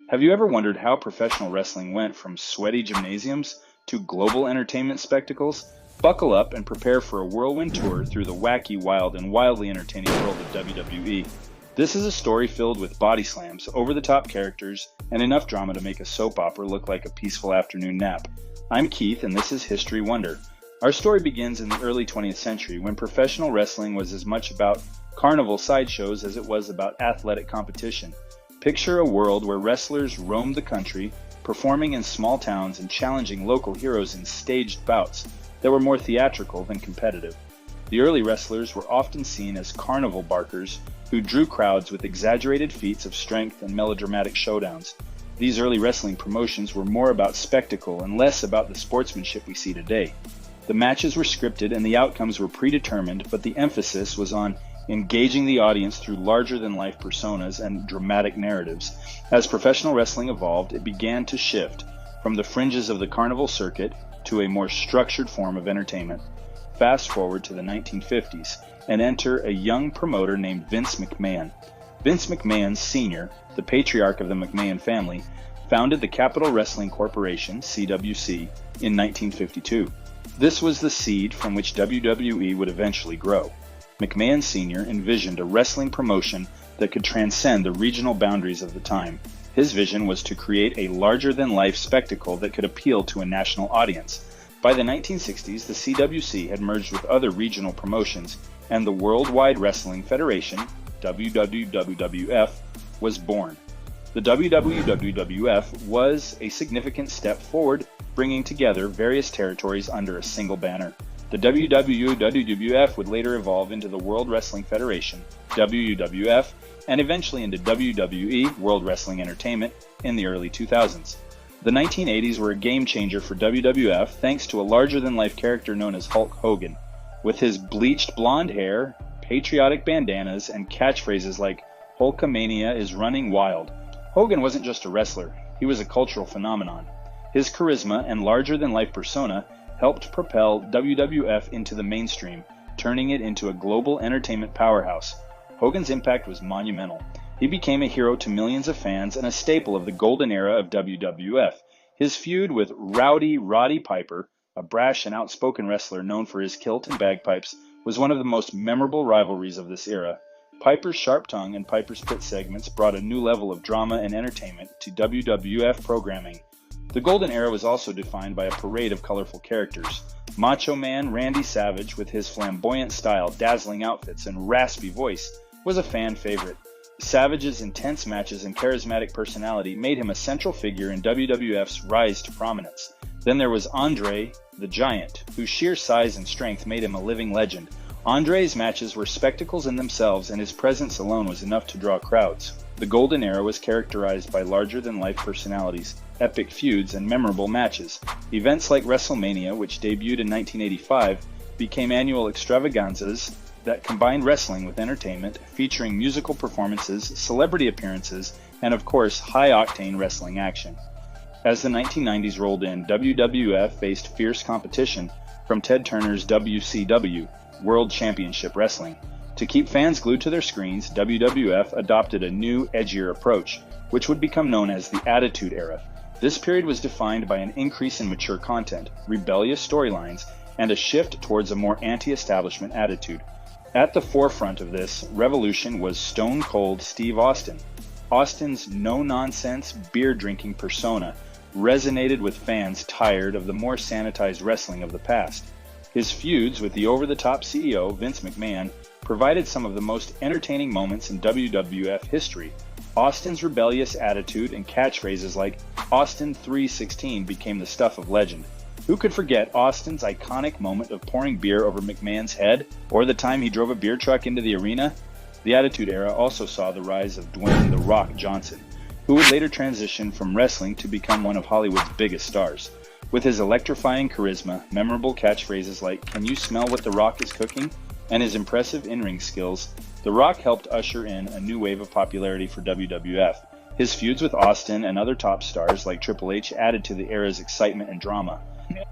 Have you ever wondered how professional wrestling went from sweaty gymnasiums to global entertainment spectacles? Buckle up and prepare for a whirlwind tour through the wacky, wild, and wildly entertaining world of WWE. This is a story filled with body slams, over-the-top characters, and enough drama to make a soap opera look like a peaceful afternoon nap. I'm Keith, and this is History Wonder. Our story begins in the early 20th century, when professional wrestling was as much about carnival sideshows as it was about athletic competition. Picture a world where wrestlers roamed the country, performing in small towns and challenging local heroes in staged bouts that were more theatrical than competitive. The early wrestlers were often seen as carnival barkers who drew crowds with exaggerated feats of strength and melodramatic showdowns. These early wrestling promotions were more about spectacle and less about the sportsmanship we see today. The matches were scripted and the outcomes were predetermined, but the emphasis was on engaging the audience through larger-than-life personas and dramatic narratives. As professional wrestling evolved, it began to shift from the fringes of the carnival circuit to a more structured form of entertainment. Fast forward to the 1950s, and enter a young promoter named Vince McMahon. Vince McMahon Sr., the patriarch of the McMahon family, founded the Capital Wrestling Corporation, CWC, in 1952. This was the seed from which WWE would eventually grow. McMahon Sr. envisioned a wrestling promotion that could transcend the regional boundaries of the time. His vision was to create a larger-than-life spectacle that could appeal to a national audience. By the 1960s, the CWC had merged with other regional promotions, and the Worldwide Wrestling Federation, WWWF, was born. The WWWF was a significant step forward, bringing together various territories under a single banner. The WWWF would later evolve into the World Wrestling Federation, WWF, and eventually into WWE, World Wrestling Entertainment, in the early 2000s. The 1980s were a game-changer for WWF thanks to a larger-than-life character known as Hulk Hogan. With his bleached blonde hair, patriotic bandanas, and catchphrases like Hulkamania is running wild, Hogan wasn't just a wrestler, he was a cultural phenomenon. His charisma and larger-than-life persona helped propel WWF into the mainstream, turning it into a global entertainment powerhouse. Hogan's impact was monumental. He became a hero to millions of fans and a staple of the golden era of WWF. His feud with Rowdy Roddy Piper, a brash and outspoken wrestler known for his kilt and bagpipes, was one of the most memorable rivalries of this era. Piper's sharp tongue and Piper's Pit segments brought a new level of drama and entertainment to WWF programming. The golden era was also defined by a parade of colorful characters. Macho Man Randy Savage, with his flamboyant style, dazzling outfits, and raspy voice, was a fan favorite. Savage's intense matches and charismatic personality made him a central figure in WWF's rise to prominence. Then there was Andre the Giant, whose sheer size and strength made him a living legend. Andre's matches were spectacles in themselves, and his presence alone was enough to draw crowds. The golden era was characterized by larger-than-life personalities, epic feuds, and memorable matches. Events like WrestleMania, which debuted in 1985, became annual extravaganzas that combined wrestling with entertainment, featuring musical performances, celebrity appearances, and of course, high-octane wrestling action. As the 1990s rolled in, WWF faced fierce competition from Ted Turner's WCW, World Championship Wrestling. To keep fans glued to their screens, WWF adopted a new, edgier approach, which would become known as the Attitude Era. This period was defined by an increase in mature content, rebellious storylines, and a shift towards a more anti-establishment attitude. At the forefront of this revolution was Stone Cold Steve Austin. Austin's no-nonsense, beer-drinking persona resonated with fans tired of the more sanitized wrestling of the past. His feuds with the over-the-top CEO, Vince McMahon, provided some of the most entertaining moments in WWF history. Austin's rebellious attitude and catchphrases like Austin 316 became the stuff of legend. Who could forget Austin's iconic moment of pouring beer over McMahon's head, or the time he drove a beer truck into the arena? The Attitude Era also saw the rise of Dwayne "The Rock" Johnson, who would later transition from wrestling to become one of Hollywood's biggest stars. With his electrifying charisma, memorable catchphrases like "Can you smell what The Rock is cooking?" and his impressive in-ring skills, The Rock helped usher in a new wave of popularity for WWF. His feuds with Austin and other top stars like Triple H added to the era's excitement and drama.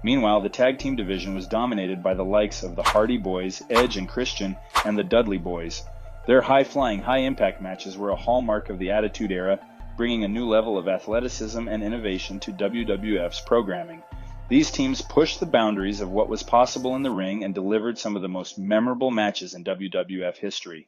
Meanwhile, the tag team division was dominated by the likes of the Hardy Boys, Edge and Christian, and the Dudley Boys. Their high-flying, high-impact matches were a hallmark of the Attitude Era, bringing a new level of athleticism and innovation to WWF's programming. These teams pushed the boundaries of what was possible in the ring and delivered some of the most memorable matches in WWF history.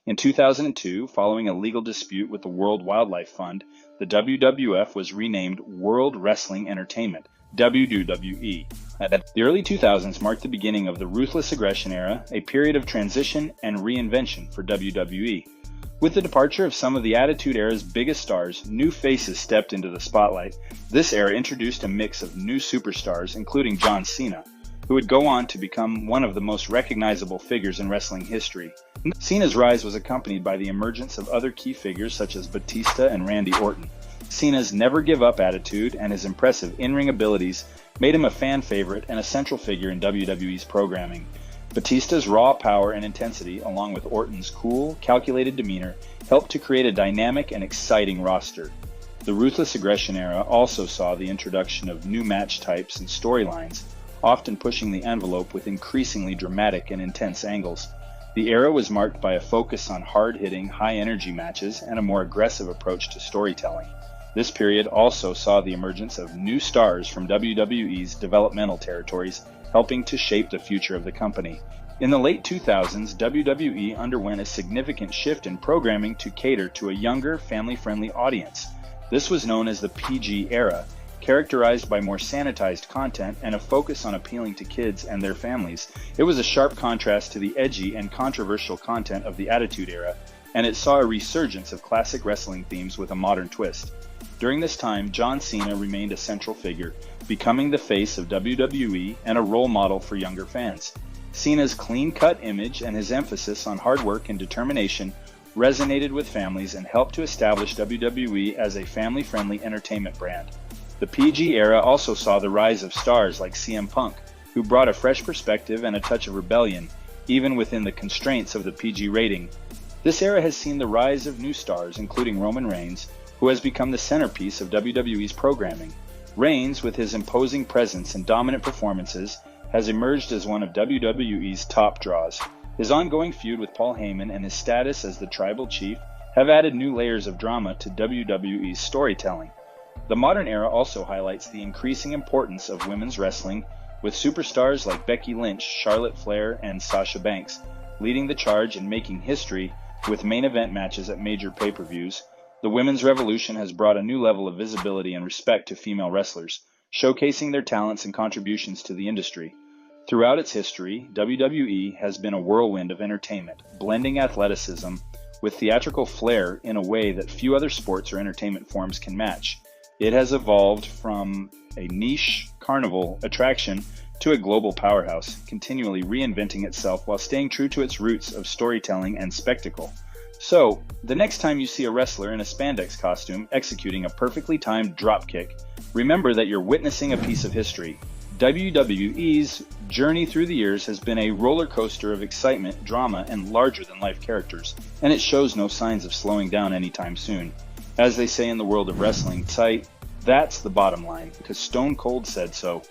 In 2002, following a legal dispute with the World Wildlife Fund, the WWF was renamed World Wrestling Entertainment, WWE. The early 2000s marked the beginning of the Ruthless Aggression era, a period of transition and reinvention for WWE. With the departure of some of the Attitude Era's biggest stars, new faces stepped into the spotlight. This era introduced a mix of new superstars, including John Cena, who would go on to become one of the most recognizable figures in wrestling history. Cena's rise was accompanied by the emergence of other key figures such as Batista and Randy Orton. Cena's never-give-up attitude and his impressive in-ring abilities made him a fan favorite and a central figure in WWE's programming. Batista's raw power and intensity, along with Orton's cool, calculated demeanor, helped to create a dynamic and exciting roster. The Ruthless Aggression era also saw the introduction of new match types and storylines, often pushing the envelope with increasingly dramatic and intense angles. The era was marked by a focus on hard-hitting, high-energy matches and a more aggressive approach to storytelling. This period also saw the emergence of new stars from WWE's developmental territories, helping to shape the future of the company. In the late 2000s, WWE underwent a significant shift in programming to cater to a younger, family-friendly audience. This was known as the PG era, characterized by more sanitized content and a focus on appealing to kids and their families. It was a sharp contrast to the edgy and controversial content of the Attitude Era, and it saw a resurgence of classic wrestling themes with a modern twist. During this time, John Cena remained a central figure, becoming the face of WWE and a role model for younger fans. Cena's clean-cut image and his emphasis on hard work and determination resonated with families and helped to establish WWE as a family-friendly entertainment brand. The PG era also saw the rise of stars like CM Punk, who brought a fresh perspective and a touch of rebellion, even within the constraints of the PG rating. This era has seen the rise of new stars, including Roman Reigns, who has become the centerpiece of WWE's programming. Reigns, with his imposing presence and dominant performances, has emerged as one of WWE's top draws. His ongoing feud with Paul Heyman and his status as the Tribal Chief have added new layers of drama to WWE's storytelling. The modern era also highlights the increasing importance of women's wrestling, with superstars like Becky Lynch, Charlotte Flair, and Sasha Banks leading the charge and making history with main event matches at major pay-per-views. The women's revolution has brought a new level of visibility and respect to female wrestlers, showcasing their talents and contributions to the industry. Throughout its history, WWE has been a whirlwind of entertainment, blending athleticism with theatrical flair in a way that few other sports or entertainment forms can match. It has evolved from a niche carnival attraction to a global powerhouse, continually reinventing itself while staying true to its roots of storytelling and spectacle. So, the next time you see a wrestler in a spandex costume executing a perfectly timed dropkick, remember that you're witnessing a piece of history. WWE's journey through the years has been a roller coaster of excitement, drama, and larger-than-life characters, and it shows no signs of slowing down anytime soon. As they say in the world of wrestling, tight, that's the bottom line, because Stone Cold said so.